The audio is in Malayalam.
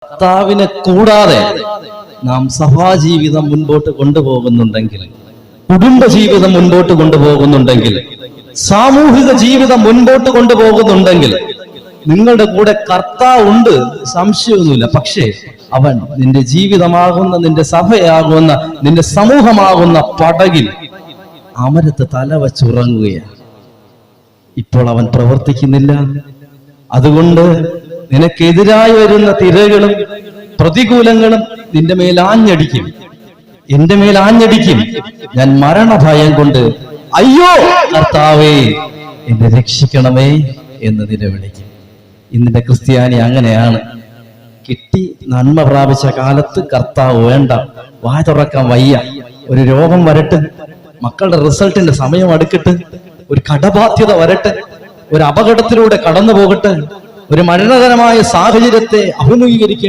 കർത്താവിനെ കൂടാതെ നാം സഭാജീവിതം മുൻപോട്ട് കൊണ്ടുപോകുന്നുണ്ടെങ്കിൽ, കുടുംബജീവിതം മുൻപോട്ട് കൊണ്ടുപോകുന്നുണ്ടെങ്കിൽ, സാമൂഹിക ജീവിതം മുൻപോട്ട് കൊണ്ടുപോകുന്നുണ്ടെങ്കിൽ, നിങ്ങളുടെ കൂടെ കർത്താവ് ഉണ്ട്, സംശയമൊന്നുമില്ല. പക്ഷേ അവൻ നിന്റെ ജീവിതമാകുന്ന, നിന്റെ സഭയാകുന്ന, നിന്റെ സമൂഹമാകുന്ന പടകിൽ അമരത്ത് തല വച്ചുറങ്ങുകയാണ്. ഇപ്പോൾ അവൻ പ്രവർത്തിക്കുന്നില്ല. അതുകൊണ്ട് നിനക്കെതിരായി വരുന്ന തിരകളും പ്രതികൂലങ്ങളും നിന്റെ മേൽ ആഞ്ഞടിക്കും, എന്റെ മേൽ ആഞ്ഞടിക്കും. ഞാൻ മരണഭയം കൊണ്ട് അയ്യോ കർത്താവേ എന്നെ രക്ഷിക്കണമേ എന്ന് നിലവിളിക്കും. ഇന്നിന്റെ ക്രിസ്ത്യാനി അങ്ങനെയാണ്. കിട്ടി നന്മ പ്രാപിച്ച കാലത്ത് കർത്താവ് വേണ്ട, വായ തുറക്കാൻ വയ്യ. ഒരു രോഗം വരട്ടെ, മക്കളുടെ റിസൾട്ടിന്റെ സമയം അടുക്കട്ടെ, ഒരു കടബാധ്യത വരട്ടെ, ഒരു അപകടത്തിലൂടെ കടന്നു പോകട്ടെ, ഒരു മരണകരമായ സാഹചര്യത്തെ അഭിമുഖീകരിക്കേണ്ട